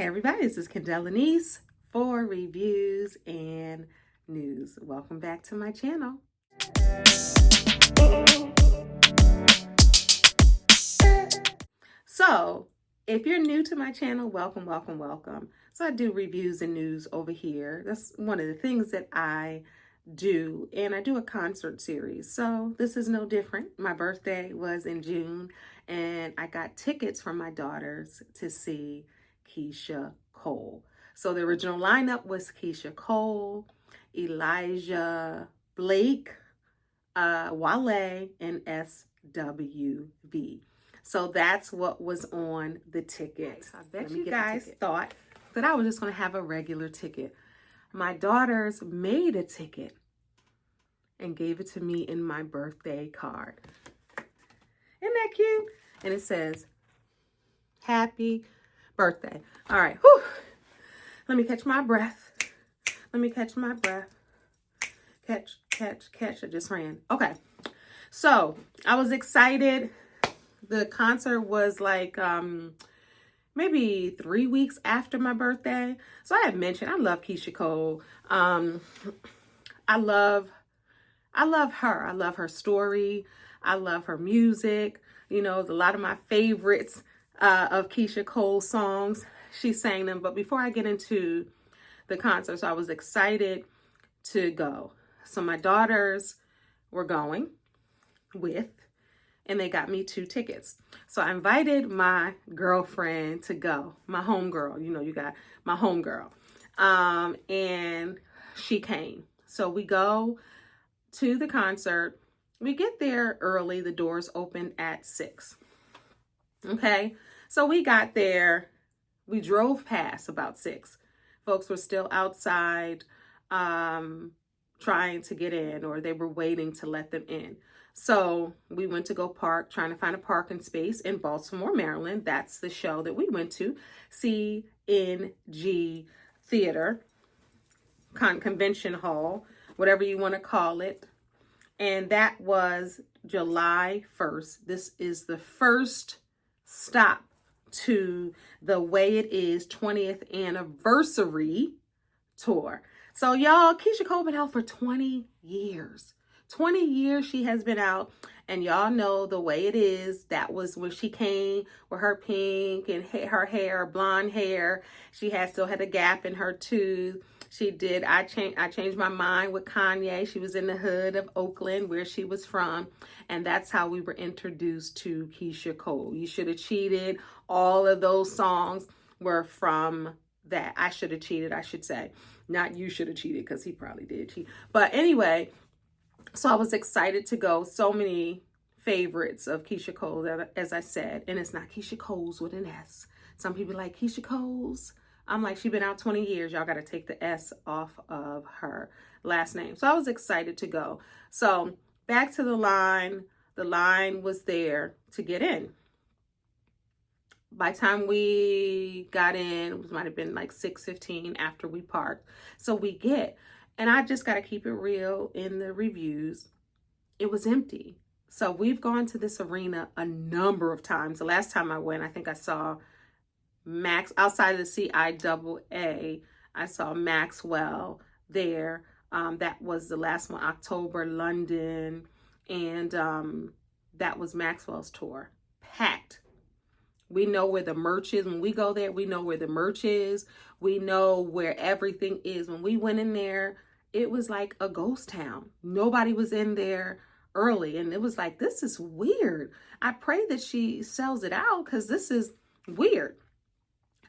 Hey everybody, this is Kendall Denise for reviews and news. Welcome back to my channel. So, if you're new to my channel, welcome, welcome, welcome. So I do reviews and news over here. That's one of the things that I do, and I do a concert series. So this is no different. My birthday was in June, and I got tickets from my daughters to see Keyshia Cole. So the original lineup was Keyshia Cole, Elijah Blake, Wale, and SWV. So that's what was on the ticket. I bet you guys thought that I was just going to have a regular ticket. My daughters made a ticket and gave it to me in my birthday card. Isn't that cute? And it says, happy birthday. All right. Whew. Let me catch my breath. Let me catch my breath. Catch. I just ran. Okay. So I was excited. The concert was like maybe 3 weeks after my birthday. So I had mentioned I love Keyshia Cole. I love her. I love her story. I love her music. You know, a lot of my favorites of Keyshia Cole's songs, she sang them. But before I get into the concert, so I was excited to go. So my daughters were going with, and they got me 2 tickets. So I invited my girlfriend to go, my homegirl. You know, you got my homegirl. And she came. So we go to the concert. We get there early. The doors open at 6. Okay. So we got there. We drove past about 6. Folks were still outside trying to get in, or they were waiting to let them in. So we went to go park, trying to find a parking space in Baltimore, Maryland. That's the show that we went to. CNG Theater, Convention Hall, whatever you want to call it. And that was July 1st. This is the first stop to the Way It Is 20th anniversary tour. So y'all, Keyshia Cole been out for 20 years. 20 years she has been out, and y'all know The Way It Is. That was when she came with her pink and her hair, blonde hair. She still had a gap in her tooth. She did I Changed My Mind with Kanye. She was in the hood of Oakland, where she was from, and that's how we were introduced to Keyshia Cole. You Should Have Cheated. All of those songs were from that. I Should Have Cheated, I should say. Not You Should Have Cheated, because he probably did cheat. But anyway, so I was excited to go. So many favorites of Keyshia Cole, as I said. And it's not Keyshia Cole's with an S. Some people like Keyshia Cole's. I'm like, she's been out 20 years. Y'all got to take the S off of her last name. So I was excited to go. So back to the line. The line was there to get in. By the time we got in, it might have been like 6:15 after we parked. So we get, and I just got to keep it real in the reviews, it was empty. So we've gone to this arena a number of times. The last time I went, I think I saw Max outside of the CIAA. I saw Maxwell there. That was the last one, October, London. And that was Maxwell's tour. Packed. We know where the merch is. When we go there, we know where the merch is. We know where everything is. When we went in there, it was like a ghost town. Nobody was in there early. And it was like, this is weird. I pray that she sells it out, because this is weird.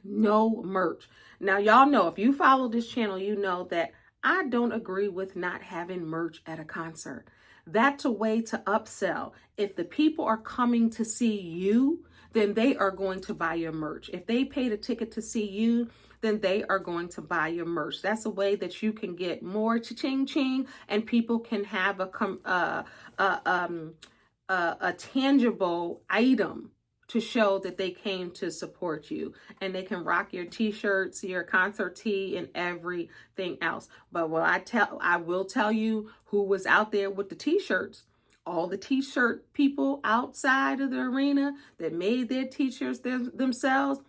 No merch. Now, y'all know, if you follow this channel, you know that I don't agree with not having merch at a concert. That's a way to upsell. If the people are coming to see you, then they are going to buy your merch. If they paid a ticket to see you, then they are going to buy your merch. That's a way that you can get more cha-ching ching, and people can have a tangible item to show that they came to support you, and they can rock your t-shirts, your concert tee, and everything else. But I will tell you who was out there with the t-shirts. All the t-shirt people outside of the arena that made their t-shirts themselves.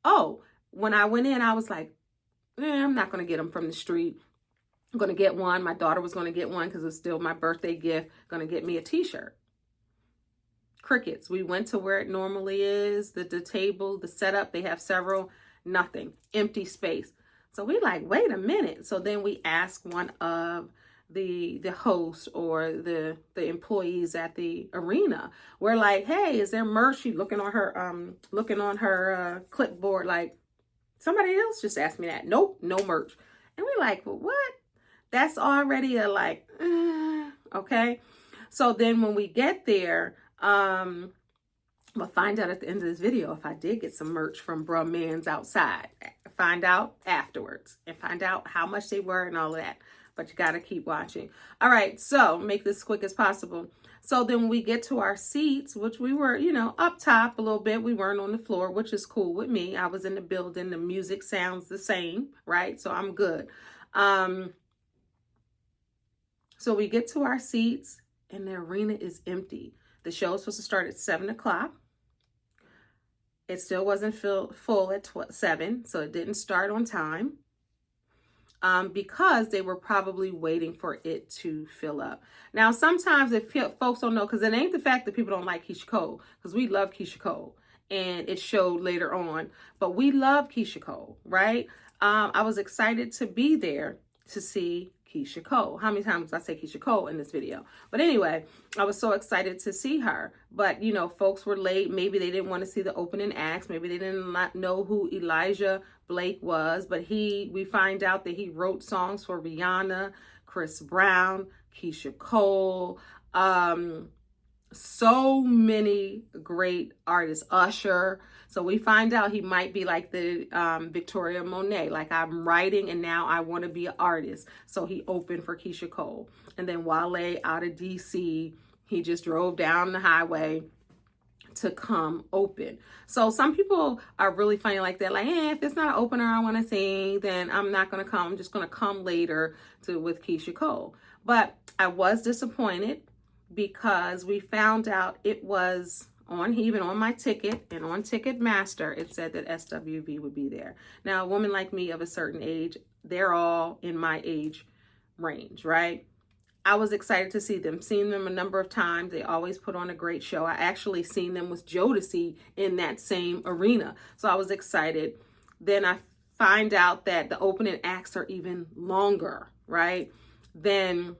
Oh, when I went in, I was like, I'm not going to get them from the street. I'm going to get one. My daughter was going to get one because it's still my birthday gift. Going to get me a t-shirt. Crickets. We went to where it normally is, the table, the setup. They have several. Nothing. Empty space. So we like, wait a minute. So then we asked one of the host or the employees at the arena. We're like, hey, is there merch? She's looking on her clipboard like, somebody else just asked me that. Nope, no merch. And we're like, well, what? That's already a like, okay. So then when we get there, we'll find out at the end of this video if I did get some merch from Bruh Man's outside. Find out afterwards and find out how much they were and all of that. But you got to keep watching. All right, so make this quick as possible. So then we get to our seats, which we were, up top a little bit. We weren't on the floor, which is cool with me. I was in the building. The music sounds the same, right? So I'm good. So we get to our seats and the arena is empty. The show was supposed to start at 7 o'clock. It still wasn't full at 7, so it didn't start on time because they were probably waiting for it to fill up. Now, sometimes if folks don't know, because it ain't the fact that people don't like Keyshia Cole, because we love Keyshia Cole, and it showed later on, but we love Keyshia Cole, right? I was excited to be there to see Keyshia Cole. How many times did I say Keyshia Cole in this video? But anyway, I was so excited to see her. But, folks were late. Maybe they didn't want to see the opening acts. Maybe they didn't know who Elijah Blake was. But we find out that he wrote songs for Rihanna, Chris Brown, Keyshia Cole, so many great artists, Usher. So we find out he might be like the Victoria Monet, like I'm writing and now I want to be an artist. So he opened for Keyshia Cole. And then Wale out of DC, he just drove down the highway to come open. So some people are really funny like that, like, if it's not an opener I want to sing, then I'm not going to come. I'm just going to come later with Keyshia Cole. But I was disappointed because we found out it was even on my ticket and on Ticketmaster, it said that SWV would be there. Now, a woman like me of a certain age, they're all in my age range, right? I was excited to see them. Seen them a number of times. They always put on a great show. I actually seen them with Jodeci in that same arena. So I was excited. Then I find out that the opening acts are even longer, right? Then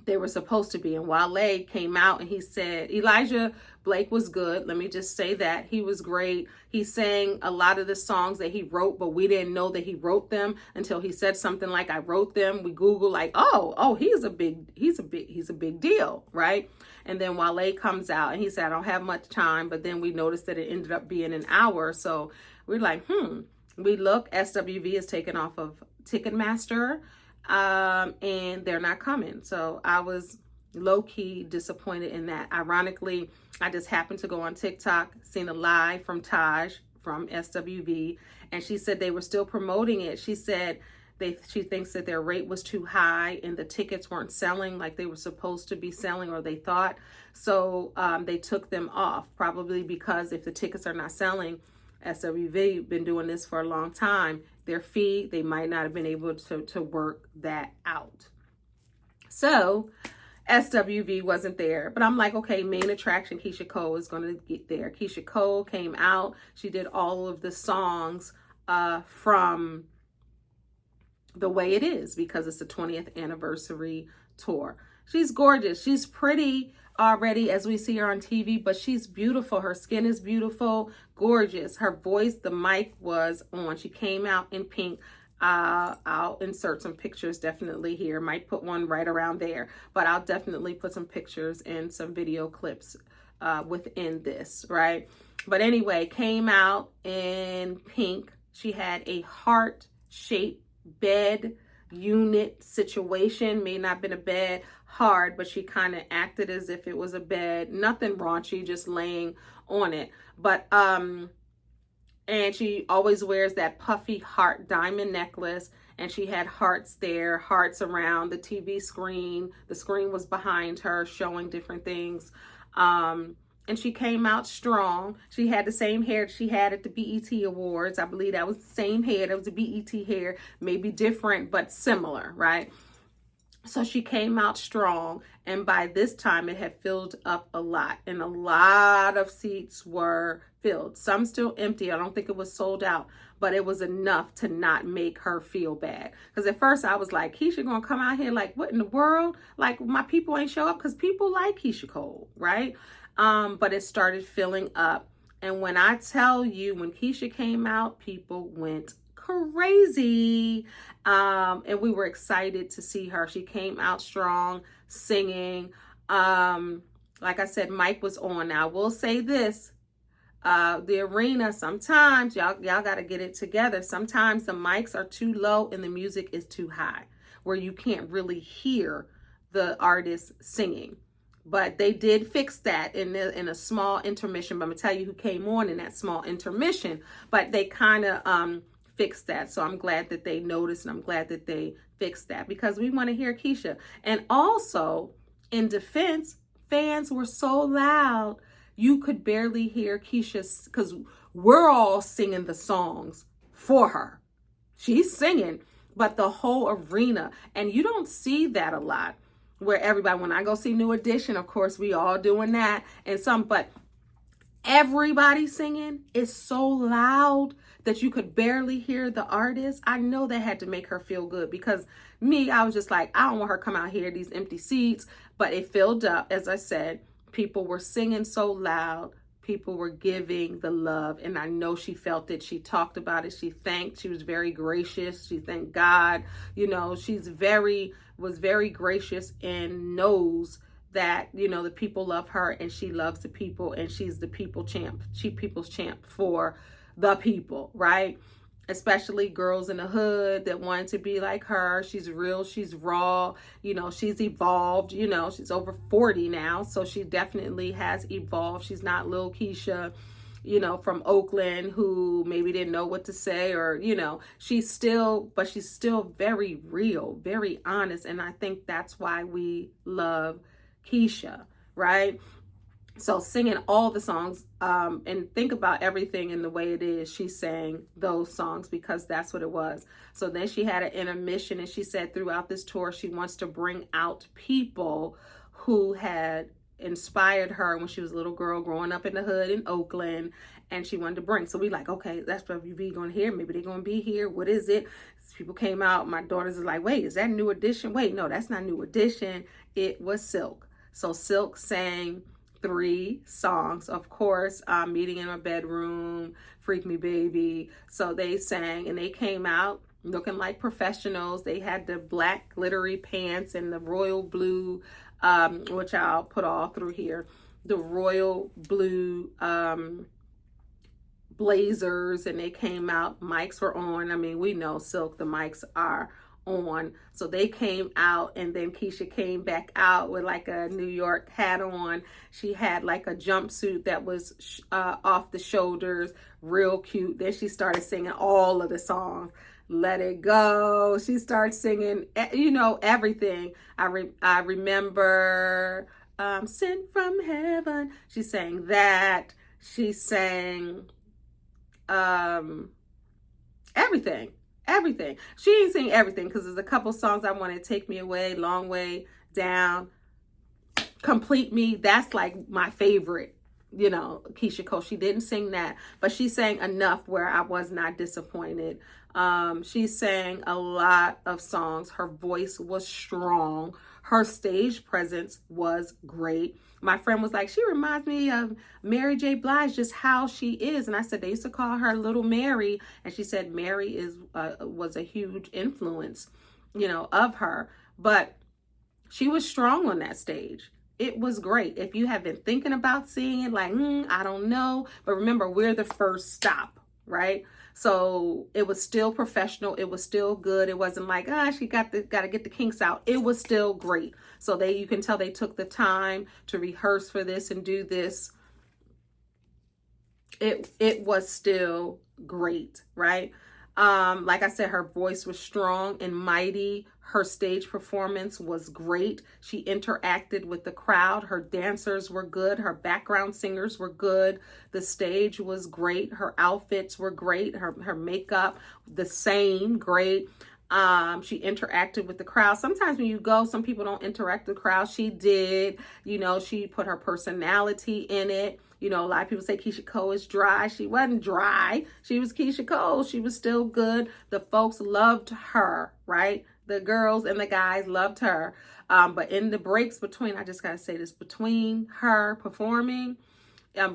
they were supposed to be. And Wale came out and he said, Elijah Blake was good. Let me just say that. He was great. He sang a lot of the songs that he wrote, but we didn't know that he wrote them until he said something like, I wrote them. We Google like, oh, he's a big deal, right? And then Wale comes out and he said, I don't have much time. But then we noticed that it ended up being an hour. So we're like, we look, SWV is taken off of Ticketmaster. And they're not coming. So I was low-key disappointed in that. Ironically, I just happened to go on TikTok, seen a live from Taj from SWV, and she said they were still promoting it. She said she thinks that their rate was too high and the tickets weren't selling like they were supposed to be selling, or they thought. So they took them off, probably because if the tickets are not selling, SWV been doing this for a long time, their fee, they might not have been able to work that out. So SWV wasn't there, but I'm like, okay, main attraction, Keyshia Cole is going to get there. Keyshia Cole came out. She did all of the songs from The Way It Is because it's the 20th anniversary tour. She's gorgeous. She's pretty already as we see her on TV, but she's beautiful. Her skin is beautiful, gorgeous. Her voice, the mic was on. She came out in pink. I'll insert some pictures definitely here. Might put one right around there, but I'll definitely put some pictures and some video clips within this, right? But anyway, came out in pink. She had a heart-shaped bed unit situation. May not have been a bed, hard, but she kind of acted as if it was a bed. Nothing raunchy, just laying on it. But and she always wears that puffy heart diamond necklace, and she had hearts there, hearts around the TV screen. The screen was behind her showing different things. and she came out strong. She had the same hair she had at the BET Awards. I believe that was the same hair. That was the BET hair, maybe different, but similar, right? So she came out strong, and by this time it had filled up a lot, and a lot of seats were filled. Some still empty. I don't think it was sold out, but it was enough to not make her feel bad. Because at first I was like, Keyshia gonna come out here like, what in the world? Like, my people ain't show up, because people like Keyshia Cole, right? But it started filling up. And when I tell you, when Keyshia came out, people went crazy. And we were excited to see her. She came out strong, singing. Like I said, Mike was on. Now, I will say this. The arena, sometimes y'all got to get it together. Sometimes the mics are too low and the music is too high, where you can't really hear the artist singing. But they did fix that in a small intermission. But I'm gonna tell you who came on in that small intermission. But they kind of fixed that. So I'm glad that they noticed, and I'm glad that they fixed that, because we want to hear Keyshia. And also, in defense, fans were so loud you could barely hear Keyshia, because we're all singing the songs for her. She's singing, but the whole arena, and you don't see that a lot, where everybody, when I go see New Edition, of course, we all doing that, and but everybody singing is so loud that you could barely hear the artist. I know that had to make her feel good, because me, I was just like, I don't want her to come out here, these empty seats, but it filled up. As I said, people were singing so loud. People were giving the love, and I know she felt it. She talked about it. She was very gracious. She thanked God. You know, was very gracious, and knows that, you know, the people love her, and she loves the people, and she's the people champ. People's champ for the people, right? Especially girls in the hood that wanted to be like her. She's real, she's raw, you know, she's evolved, you know, she's over 40 now, so she definitely has evolved. She's not little Keyshia, you know, from Oakland, who maybe didn't know what to say, or, you know, she's still very real, very honest, and I think that's why we love Keyshia, right? So singing all the songs, and think about everything in the way it is. She sang those songs because that's what it was. So then she had an intermission, and she said throughout this tour, she wants to bring out people who had inspired her when she was a little girl growing up in the hood in Oakland, and she wanted to bring. So we like, okay, that's what we going to hear. Maybe they're going to be here. What is it? People came out. My daughters are like, wait, is that New Edition? Wait, no, that's not New Edition. It was Silk. So Silk sang 3 songs, of course, Meeting in My Bedroom, Freak Me Baby. So they sang, and they came out looking like professionals. They had the black glittery pants and the royal blue, which I'll put all through here, the royal blue blazers, and they came out. Mics were on. I mean, we know Silk, the mics are on. So they came out, and then Keyshia came back out with like a New York hat on. She had like a jumpsuit that was off the shoulders, real cute. Then she started singing all of the songs. Let It Go. She started singing, you know, everything. I remember Sent from Heaven. She sang that. She sang everything. She ain't sing everything, because there's a couple songs I want to Take Me Away, Long Way Down, Complete Me. That's like my favorite, you know, Keyshia Cole. She didn't sing that, but she sang enough where I was not disappointed. She sang a lot of songs. Her voice was strong. Her stage presence was great. My friend was like, she reminds me of Mary J. Blige, just how she is. And I said, they used to call her Little Mary. And she said Mary was a huge influence, you know, of her. But she was strong on that stage. It was great. If you have been thinking about seeing it, like, I don't know. But remember, we're the first stop, right? So it was still professional. It was still good. It wasn't like, she got to get the kinks out. It was still great. So you can tell they took the time to rehearse for this and do this. It was still great, right? Like I said, her voice was strong and mighty. Her stage performance was great. She interacted with the crowd. Her dancers were good. Her background singers were good. The stage was great. Her outfits were great. Her makeup, the same, great. She interacted with the crowd. Sometimes when you go, some people don't interact with the crowd. She did. You know, she put her personality in it. You know, a lot of people say Keyshia Cole is dry. She wasn't dry. She was Keyshia Cole. She was still good. The folks loved her, right? The girls and the guys loved her. But in the breaks between, I just got to say this, between her performing,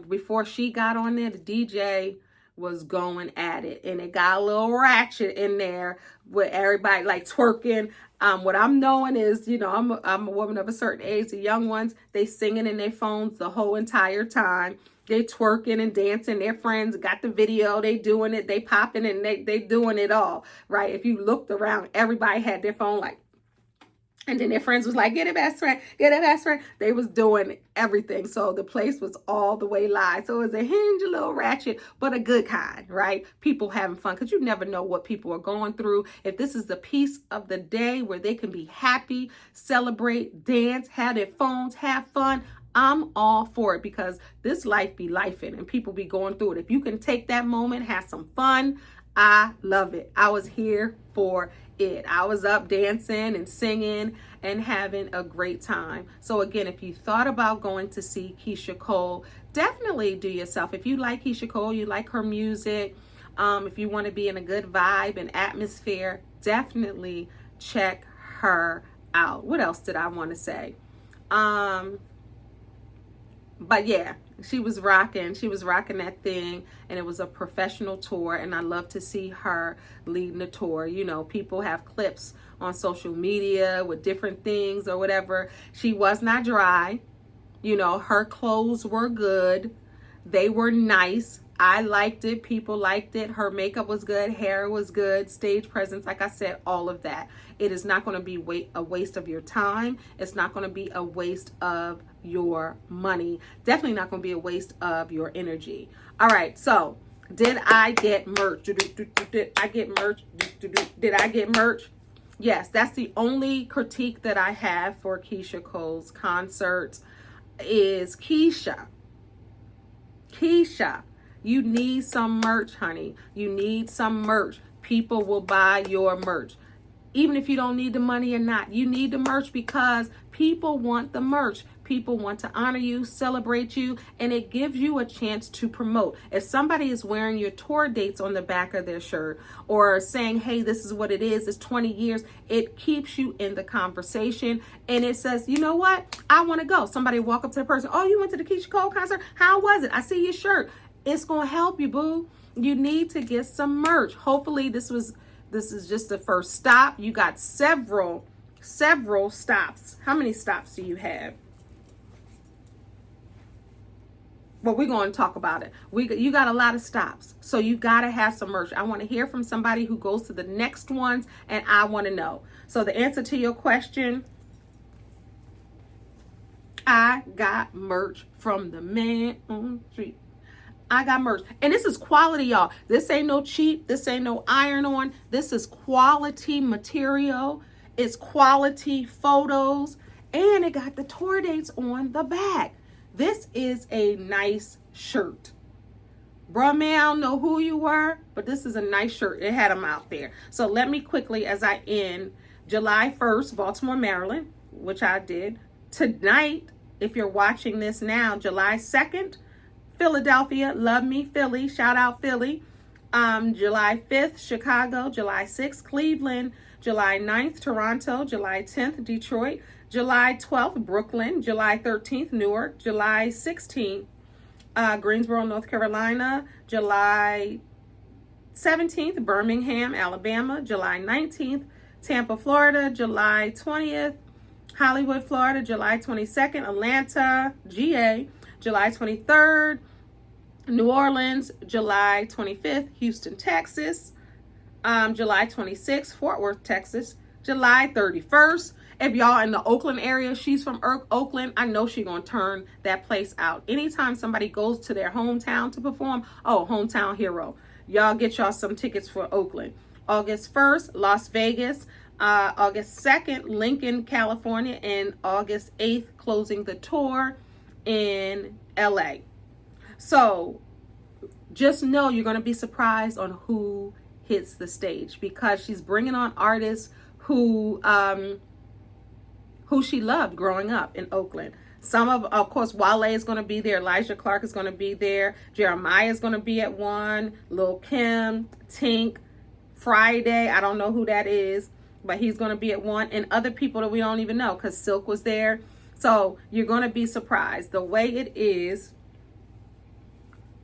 before she got on there, the DJ was going at it, and it got a little ratchet in there with everybody like twerking. What I'm knowing is, you know, I'm a woman of a certain age. The young ones, they singing in their phones the whole entire time. They twerking and dancing. Their friends got the video. They doing it. They popping and they doing it all, right? If you looked around, everybody had their phone like, and then their friends was like, get a best friend, get a best friend. They was doing everything. So the place was all the way live. So it was a hinge, a little ratchet, but a good kind, right? People having fun, because you never know what people are going through. If this is the piece of the day where they can be happy, celebrate, dance, have their phones, have fun, I'm all for it, because this life be lifing and people be going through it. If you can take that moment, have some fun, I love it. I was here for it. I was up dancing and singing and having a great time. So again, if you thought about going to see Keyshia Cole, definitely do yourself. If you like Keyshia Cole, you like her music, if you want to be in a good vibe and atmosphere, definitely check her out. What else did I want to say? But yeah, she was rocking that thing, and it was a professional tour, and I love to see her leading the tour. You know, people have clips on social media with different things or whatever. She was not dry. You know, her clothes were good. They were nice. I liked it. People liked it. Her makeup was good. Hair was good. Stage presence, like I said, all of that. It is not going to be a waste of your time. It's not going to be a waste of your money. Definitely not going to be a waste of your energy. All right. So did I get merch? Did I get merch? Did I get merch? Yes. That's the only critique that I have for Keyshia Cole's concerts is Keyshia, you need some merch, honey. You need some merch. People will buy your merch. Even if you don't need the money or not, you need the merch, because people want the merch. People want to honor you, celebrate you, and it gives you a chance to promote. If somebody is wearing your tour dates on the back of their shirt, or saying, hey, this is what it is, it's 20 years, it keeps you in the conversation, and it says, you know what? I want to go. Somebody walk up to the person, oh, you went to the Keyshia Cole concert? How was it? I see your shirt. It's going to help you, boo. You need to get some merch. Hopefully this is just the first stop. You got several stops. How many stops do you have? Well, we're going to talk about it. You got a lot of stops, so you got to have some merch. I want to hear from somebody who goes to the next ones, and I want to know. So the answer to your question, I got merch from the man on the street. I got merch. And this is quality, y'all. This ain't no cheap. This ain't no iron on. This is quality material. It's quality photos. And it got the tour dates on the back. This is a nice shirt. Bruh, man, I don't know who you were, but this is a nice shirt. It had them out there. So let me quickly, as I end, July 1st, Baltimore, Maryland, which I did. Tonight, if you're watching this now, July 2nd, Philadelphia, love me, Philly, shout out Philly. July 5th, Chicago. July 6th, Cleveland. July 9th, Toronto. July 10th, Detroit. July 12th, Brooklyn. July 13th, Newark. July 16th, Greensboro, North Carolina. July 17th, Birmingham, Alabama. July 19th, Tampa, Florida. July 20th, Hollywood, Florida. July 22nd, Atlanta, GA. July 23rd, New Orleans. July 25th, Houston, Texas. July 26th, Fort Worth, Texas. July 31st, if y'all in the Oakland area, she's from Oakland, I know she's going to turn that place out. Anytime somebody goes to their hometown to perform, oh, hometown hero. y'all get y'all some tickets for Oakland. August 1st, Las Vegas. August 2nd, Lincoln, California. And August 8th, closing the tour in LA. So just know you're going to be surprised on who hits the stage, because she's bringing on artists who she loved growing up in Oakland. Some of course, Wale is going to be there. Elijah Clark is going to be there. Jeremiah is going to be at one. Lil Kim, Tink, Friday. I don't know who that is, but he's going to be at one. And other people that we don't even know, because Silk was there. So you're going to be surprised. The Way It Is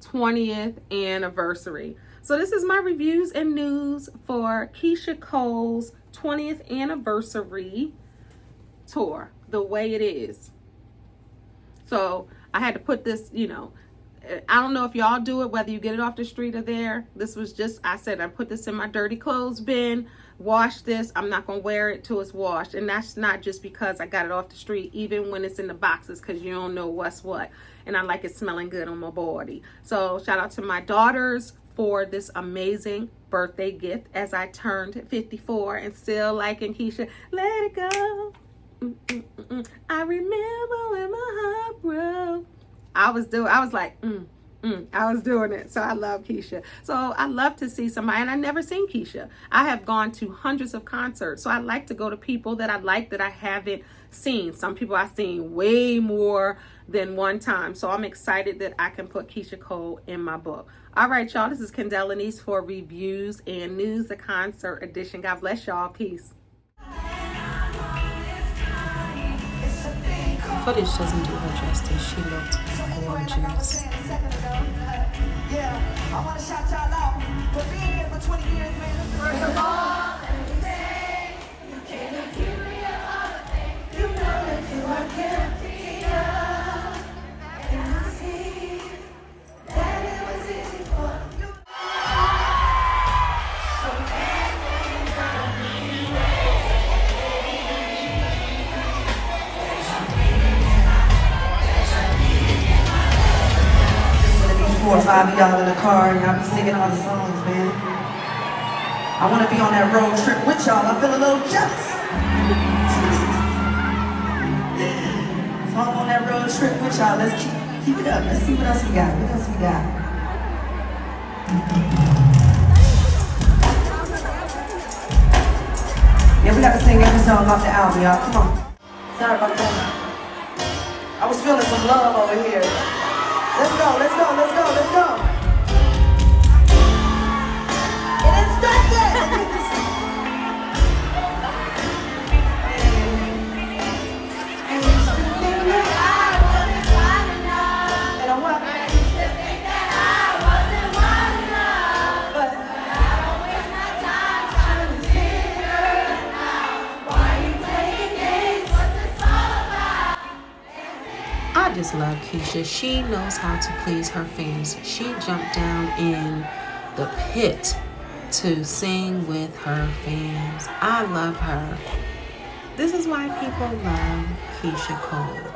20th anniversary. So this is my reviews and news for Keyshia Cole's 20th anniversary tour, The Way It Is. So I had to put this, you know, I don't know if y'all do it, whether you get it off the street or there. This was just, I said, I put this in my dirty clothes bin, wash this. I'm not going to wear it till it's washed. And that's not just because I got it off the street, even when it's in the boxes, because you don't know what's what. And I like it smelling good on my body. So shout out to my daughters for this amazing birthday gift as I turned 54 and still liking Keyshia. Let it go. I remember when my heart broke. I was like, I was doing it. So I love Keyshia. So I love to see somebody, and I never seen Keyshia. I have gone to hundreds of concerts. So I like to go to people that I like that I haven't seen. Some people I've seen way more than one time. So I'm excited that I can put Keyshia Cole in my book. All right, y'all. This is Kendall Anise for Reviews and News, the concert edition. God bless y'all. Peace. Footage doesn't do her justice. She looked gorgeous. Yeah, I want to shout y'all out for being here for 20 years, man. First of all, let me say, you can't accuse me of other things. You know that you are guilty of. And I see that it was easy for you. So 4 or 5 of y'all in the car, and y'all be singing all the songs, man. I want to be on that road trip with y'all. I feel a little jealous. So I'm on that road trip with y'all. Let's keep it up. Let's see what else we got. What else we got? Yeah, we got to sing every song off the album, y'all. Come on. Sorry about that. I was feeling some love over here. Let's go, let's go, let's go, let's go. It didn't start yet. I used to think that I wasn't fine enough. And I what? I used to think that I wasn't fine enough. But I don't waste my time trying to figure it out. Why you playing games? What's this all about? I just love Keyshia. She knows how to please her fans. She jumped down in the pit to sing with her fans. I love her. This is why people love Keyshia Cole.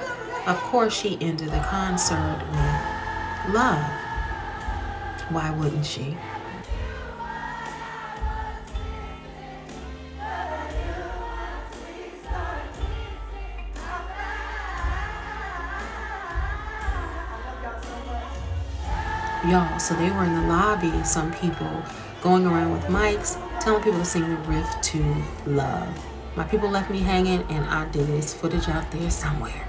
Of course, she ended the concert with love. Why wouldn't she? Y'all, so they were in the lobby, some people going around with mics, telling people to sing the riff to Love. My people left me hanging, and I did this footage out there somewhere.